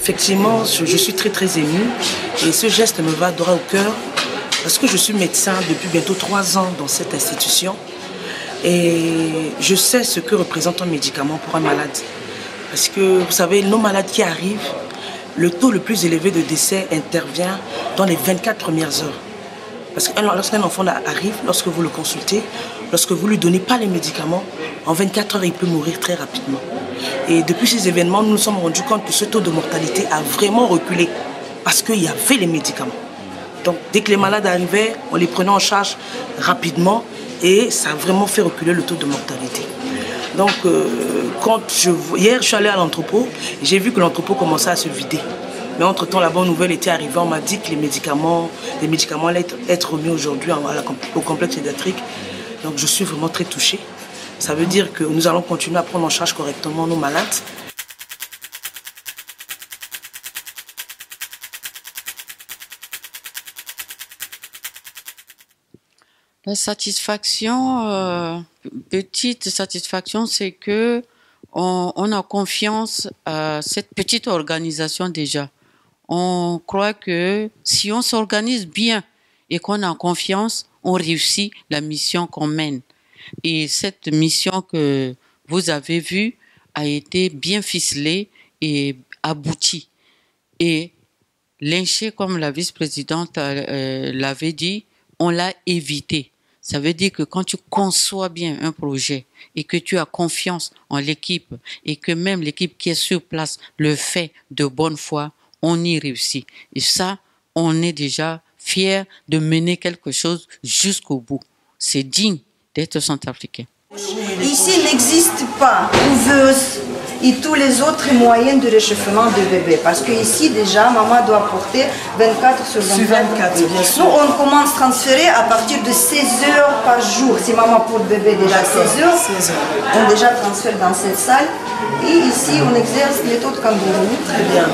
Effectivement, je suis très émue et ce geste me va droit au cœur parce que je suis médecin depuis bientôt 3 ans dans cette institution et je sais ce que représente un médicament pour un malade. Parce que vous savez, nos malades qui arrivent, le taux le plus élevé de décès intervient dans les 24 premières heures. Parce que lorsqu'un enfant arrive, lorsque vous le consultez, lorsque vous ne lui donnez pas les médicaments, en 24 heures, il peut mourir très rapidement. Et depuis ces événements, nous nous sommes rendus compte que ce taux de mortalité a vraiment reculé parce qu'il y avait les médicaments. Donc, dès que les malades arrivaient, on les prenait en charge rapidement et ça a vraiment fait reculer le taux de mortalité. Donc, hier, je suis allée à l'entrepôt et j'ai vu que l'entrepôt commençait à se vider. Mais entre-temps, la bonne nouvelle était arrivée. On m'a dit que les médicaments allaient être remis aujourd'hui au complexe pédiatrique. Donc, je suis vraiment très touchée. Ça veut dire que nous allons continuer à prendre en charge correctement nos malades. La satisfaction, petite satisfaction, c'est que on a confiance à cette petite organisation déjà. On croit que si on s'organise bien et qu'on a confiance, on réussit la mission qu'on mène. Et cette mission que vous avez vue a été bien ficelée et aboutie. Et lyncher, comme la vice-présidente l'avait dit, on l'a évité. Ça veut dire que quand tu conçois bien un projet et que tu as confiance en l'équipe et que même l'équipe qui est sur place le fait de bonne foi, on y réussit. Et ça, on est déjà fiers de mener quelque chose jusqu'au bout. C'est digne d'être centrafricain. Ici n'existe pas couveuse et tous les autres moyens de réchauffement de bébé. Parce que ici déjà, maman doit porter 24 sur 24. Nous, on commence à transférer à partir de 16 heures par jour. Si maman porte bébé déjà 16 heures, on déjà transfère dans cette salle. Et ici, on exerce méthode kangourou. Très bien.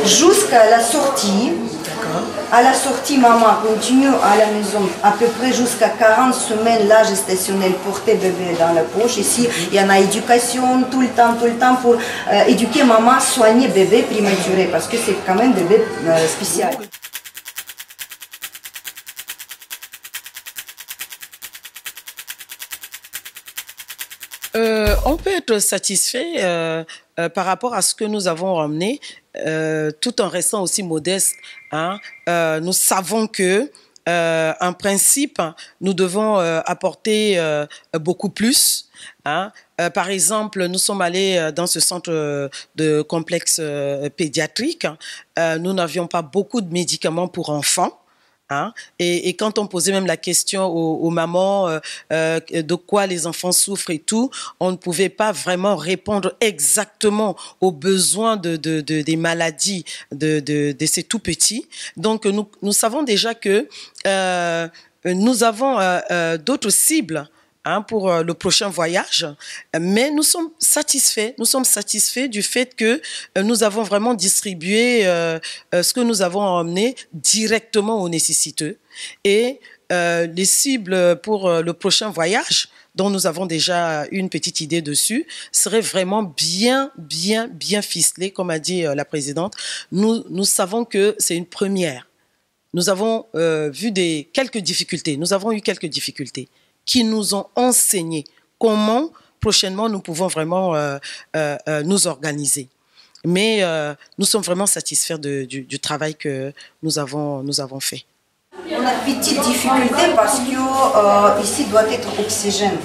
Jusqu'à la sortie. À la sortie, maman continue à la maison à peu près jusqu'à 40 semaines l'âge gestationnel porter bébé dans la poche. Ici, il y en a éducation tout le temps pour éduquer maman, soigner bébé prématuré parce que c'est quand même bébé spécial. On peut être satisfait par rapport à ce que nous avons ramené, tout en restant aussi modeste. Hein. Nous savons que, en principe, nous devons apporter beaucoup plus. Hein. Par exemple, nous sommes allés dans ce centre de complexe pédiatrique. Nous n'avions pas beaucoup de médicaments pour enfants. Hein? Et quand on posait même la question aux mamans de quoi les enfants souffrent et tout, on ne pouvait pas vraiment répondre exactement aux besoins des maladies de ces tout petits. Donc nous savons déjà que nous avons d'autres cibles. Hein, pour le prochain voyage, mais nous sommes satisfaits du fait que nous avons vraiment distribué ce que nous avons emmené directement aux nécessiteux et les cibles pour le prochain voyage dont nous avons déjà une petite idée dessus, seraient vraiment bien ficelées, comme a dit la présidente. Nous savons que c'est une première. Nous avons vu quelques difficultés, nous avons eu quelques difficultés qui nous ont enseigné comment prochainement nous pouvons vraiment nous organiser. Mais nous sommes vraiment satisfaits du travail que nous avons fait. On a une petite difficulté parce que ici doit être oxygène.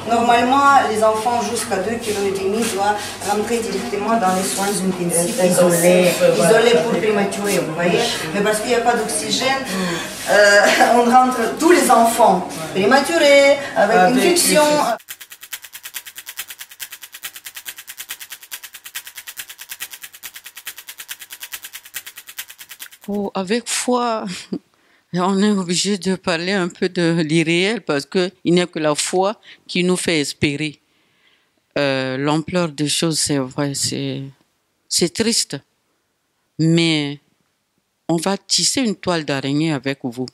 Normalement, les enfants jusqu'à 2,5 kg doivent rentrer directement dans les soins intensifs, isolés pour prématurés, vous voyez. Mais parce qu'il n'y a pas d'oxygène, on rentre tous les enfants prématurés, avec infection. Oh, avec foi. On est obligé de parler un peu de l'irréel parce qu'il n'y a que la foi qui nous fait espérer. L'ampleur des choses, c'est vrai, c'est triste. Mais on va tisser une toile d'araignée avec vous.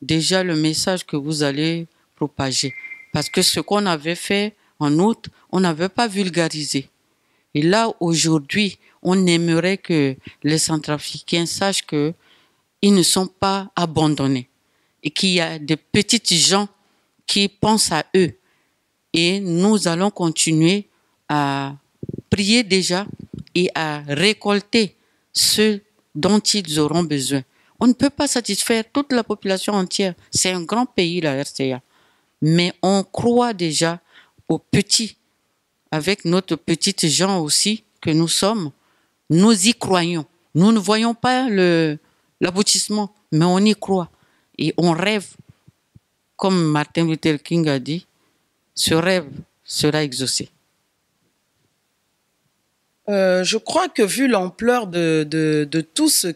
Déjà, le message que vous allez propager. Parce que ce qu'on avait fait en août, on n'avait pas vulgarisé. Et là, aujourd'hui, on aimerait que les Centrafricains sachent qu'ils ne sont pas abandonnés et qu'il y a des petites gens qui pensent à eux. Et nous allons continuer à prier déjà et à récolter ce dont ils auront besoin. On ne peut pas satisfaire toute la population entière. C'est un grand pays, la RCA. Mais on croit déjà aux petits, avec notre petite gens aussi que nous sommes. Nous y croyons. Nous ne voyons pas l'aboutissement, mais on y croit. Et on rêve, comme Martin Luther King a dit, ce rêve sera exaucé. Je crois que vu l'ampleur de tout ce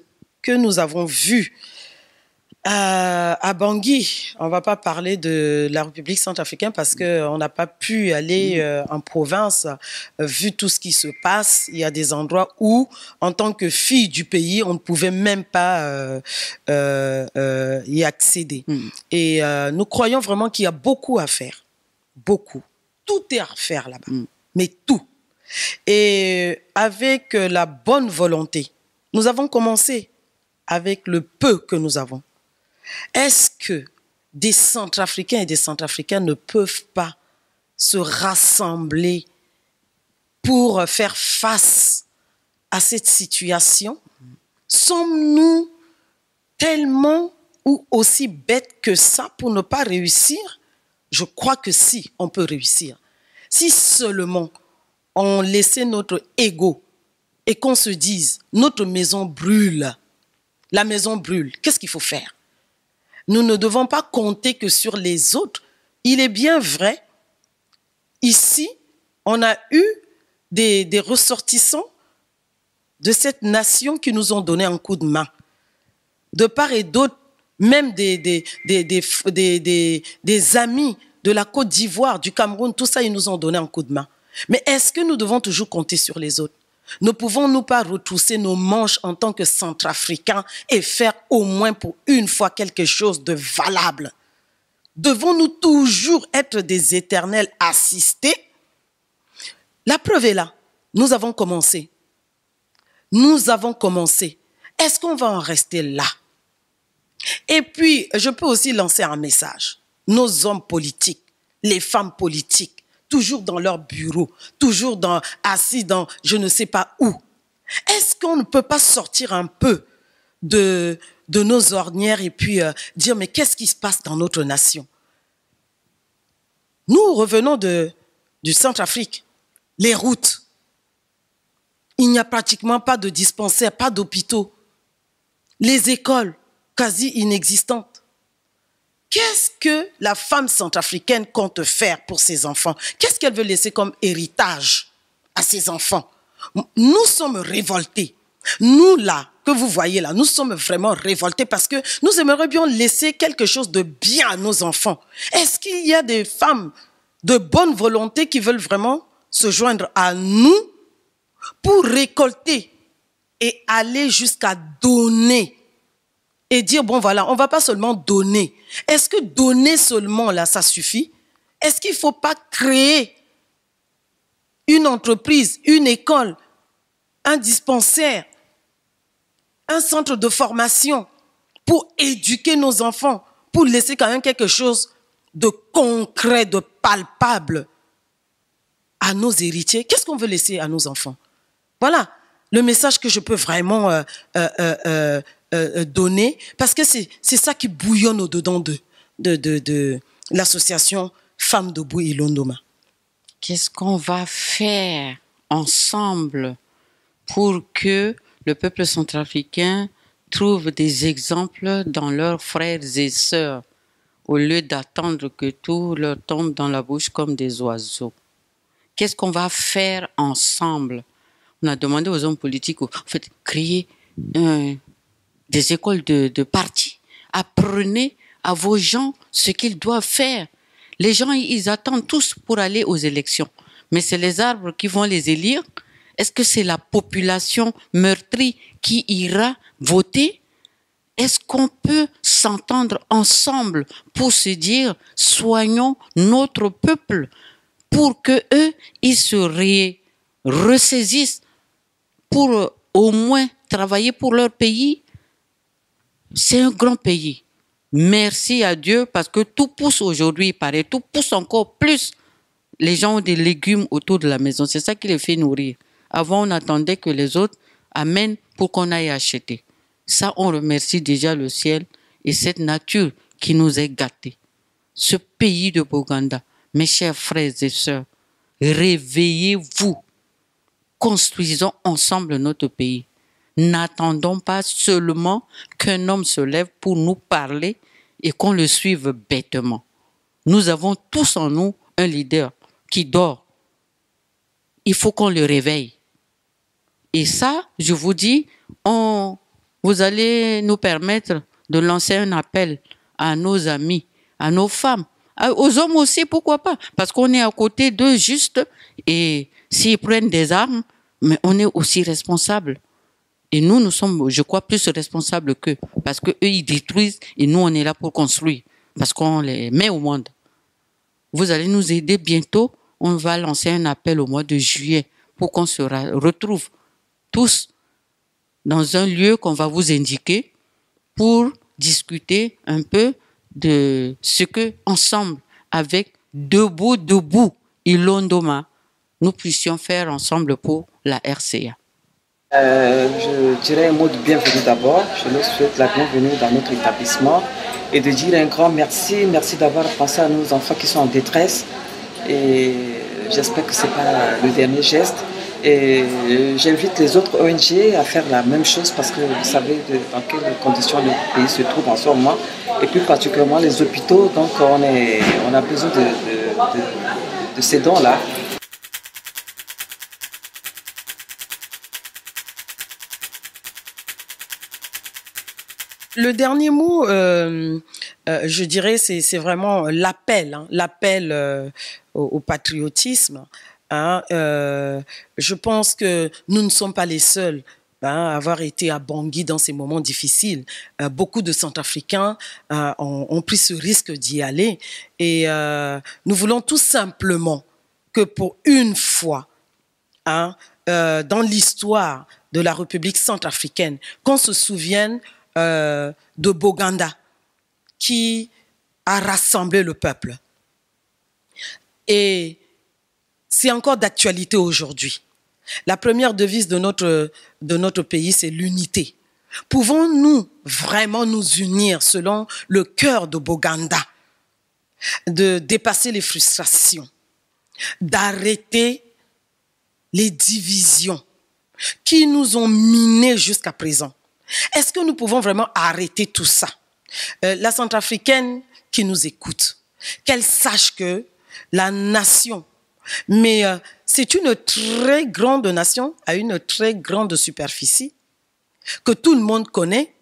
que nous avons vu à Bangui, on ne va pas parler de la République centrafricaine parce qu'on n'a pas pu aller en province, vu tout ce qui se passe. Il y a des endroits où, en tant que fille du pays, on ne pouvait même pas y accéder. Et nous croyons vraiment qu'il y a beaucoup à faire. Beaucoup. Tout est à refaire là-bas. Mais tout. Et avec la bonne volonté, nous avons commencé avec le peu que nous avons. Est-ce que des Centrafricains et des Centrafricains ne peuvent pas se rassembler pour faire face à cette situation? Sommes-nous tellement ou aussi bêtes que ça pour ne pas réussir? Je crois que si, on peut réussir. Si seulement on laissait notre ego et qu'on se dise, notre maison brûle, la maison brûle, qu'est-ce qu'il faut faire? Nous ne devons pas compter que sur les autres. Il est bien vrai, ici, on a eu des ressortissants de cette nation qui nous ont donné un coup de main. De part et d'autre, même des amis de la Côte d'Ivoire, du Cameroun, tout ça, ils nous ont donné un coup de main. Mais est-ce que nous devons toujours compter sur les autres? Ne pouvons-nous pas retrousser nos manches en tant que Centrafricains et faire au moins pour une fois quelque chose de valable? Devons-nous toujours être des éternels assistés? La preuve est là. Nous avons commencé. Nous avons commencé. Est-ce qu'on va en rester là? Et puis, je peux aussi lancer un message. Nos hommes politiques, les femmes politiques, toujours dans leur bureau, toujours assis dans je ne sais pas où. Est-ce qu'on ne peut pas sortir un peu de nos ornières et puis dire mais qu'est-ce qui se passe dans notre nation? Nous revenons du Centrafrique, les routes. Il n'y a pratiquement pas de dispensaires, pas d'hôpitaux. Les écoles, quasi inexistantes. Qu'est-ce que la femme centrafricaine compte faire pour ses enfants? Qu'est-ce qu'elle veut laisser comme héritage à ses enfants? Nous sommes révoltés. Nous, là, que vous voyez là, nous sommes vraiment révoltés parce que nous aimerions bien laisser quelque chose de bien à nos enfants. Est-ce qu'il y a des femmes de bonne volonté qui veulent vraiment se joindre à nous pour récolter et aller jusqu'à donner? Et dire, bon voilà, on ne va pas seulement donner. Est-ce que donner seulement, là, ça suffit? Est-ce qu'il ne faut pas créer une entreprise, une école, un dispensaire, un centre de formation pour éduquer nos enfants, pour laisser quand même quelque chose de concret, de palpable à nos héritiers? Qu'est-ce qu'on veut laisser à nos enfants? Voilà le message que je peux vraiment donner, parce que c'est ça qui bouillonne au-dedans de l'association Femmes debout Ilondoma. Qu'est-ce qu'on va faire ensemble pour que le peuple centrafricain trouve des exemples dans leurs frères et sœurs, au lieu d'attendre que tout leur tombe dans la bouche comme des oiseaux? Qu'est-ce qu'on va faire ensemble? On a demandé aux hommes politiques, en fait, créer des écoles de partis. Apprenez à vos gens ce qu'ils doivent faire. Les gens, ils attendent tous pour aller aux élections. Mais c'est les arbres qui vont les élire. Est-ce que c'est la population meurtrie qui ira voter? Est-ce qu'on peut s'entendre ensemble pour se dire, soignons notre peuple pour que eux, ils se ressaisissent pour au moins travailler pour leur pays. C'est un grand pays. Merci à Dieu parce que tout pousse aujourd'hui, il paraît. Tout pousse encore plus. Les gens ont des légumes autour de la maison. C'est ça qui les fait nourrir. Avant, on attendait que les autres amènent pour qu'on aille acheter. Ça, on remercie déjà le ciel et cette nature qui nous est gâtée. Ce pays de Boganda, mes chers frères et sœurs, réveillez-vous. Construisons ensemble notre pays. N'attendons pas seulement qu'un homme se lève pour nous parler et qu'on le suive bêtement. Nous avons tous en nous un leader qui dort. Il faut qu'on le réveille. Et ça, je vous dis, vous allez nous permettre de lancer un appel à nos amis, à nos femmes, aux hommes aussi, pourquoi pas? Parce qu'on est à côté d'eux juste, et s'ils prennent des armes, mais on est aussi responsables. Et nous sommes, je crois, plus responsables qu'eux. Parce qu'eux, ils détruisent et nous, on est là pour construire. Parce qu'on les met au monde. Vous allez nous aider bientôt. On va lancer un appel au mois de juillet pour qu'on se retrouve tous dans un lieu qu'on va vous indiquer pour discuter un peu de ce que, ensemble, avec Debout, Ilondoma, nous puissions faire ensemble pour la RCA. Je dirais un mot de bienvenue d'abord. Je leur souhaite la bienvenue dans notre établissement et de dire un grand merci. Merci d'avoir pensé à nos enfants qui sont en détresse. Et j'espère que ce n'est pas le dernier geste. Et j'invite les autres ONG à faire la même chose parce que vous savez dans quelles conditions le pays se trouve en ce moment. Et plus particulièrement les hôpitaux. Donc on a besoin de ces dons-là. Le dernier mot, je dirais, c'est vraiment l'appel, l'appel au patriotisme. Je pense que nous ne sommes pas les seuls à avoir été à Bangui dans ces moments difficiles. Beaucoup de Centrafricains ont pris ce risque d'y aller. Et nous voulons tout simplement que pour une fois, dans l'histoire de la République centrafricaine, qu'on se souvienne de Boganda qui a rassemblé le peuple. Et c'est encore d'actualité aujourd'hui. La première devise de notre pays, c'est l'unité. Pouvons-nous vraiment nous unir selon le cœur de Boganda, de dépasser les frustrations, d'arrêter les divisions qui nous ont minés jusqu'à présent? Est-ce que nous pouvons vraiment arrêter tout ça? La Centrafricaine qui nous écoute, qu'elle sache que la nation, mais c'est une très grande nation à une très grande superficie que tout le monde connaît.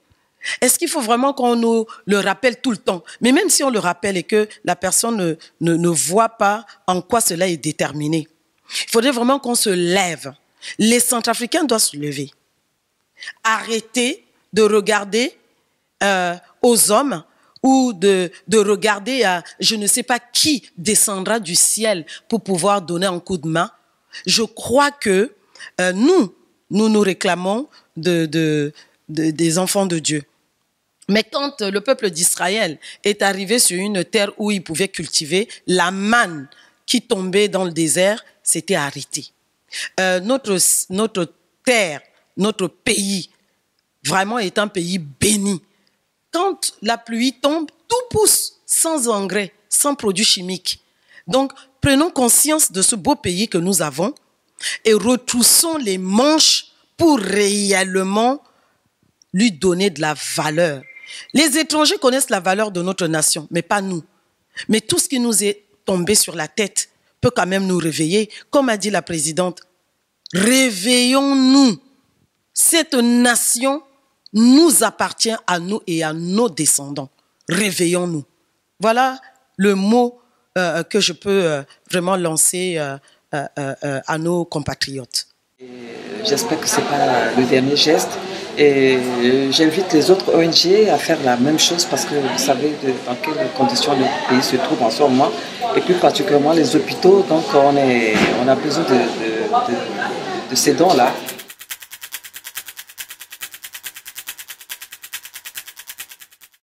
Est-ce qu'il faut vraiment qu'on nous le rappelle tout le temps? Mais même si on le rappelle et que la personne ne voit pas en quoi cela est déterminé, il faudrait vraiment qu'on se lève. Les Centrafricains doivent se lever. Arrêter de regarder aux hommes ou de regarder à je ne sais pas qui descendra du ciel pour pouvoir donner un coup de main. Je crois que nous réclamons des enfants de Dieu. Mais quand le peuple d'Israël est arrivé sur une terre où il pouvait cultiver, la manne qui tombait dans le désert s'était arrêtée. Notre terre, notre pays, vraiment est un pays béni. Quand la pluie tombe, tout pousse sans engrais, sans produits chimiques. Donc, prenons conscience de ce beau pays que nous avons et retroussons les manches pour réellement lui donner de la valeur. Les étrangers connaissent la valeur de notre nation, mais pas nous. Mais tout ce qui nous est tombé sur la tête peut quand même nous réveiller. Comme a dit la présidente, réveillons-nous. Cette nation nous appartient à nous et à nos descendants. Réveillons-nous. Voilà le mot que je peux vraiment lancer à nos compatriotes. J'espère que ce n'est pas le dernier geste. Et j'invite les autres ONG à faire la même chose parce que vous savez dans quelles conditions le pays se trouve en ce moment. Et plus particulièrement les hôpitaux. Donc on a besoin de ces dons-là.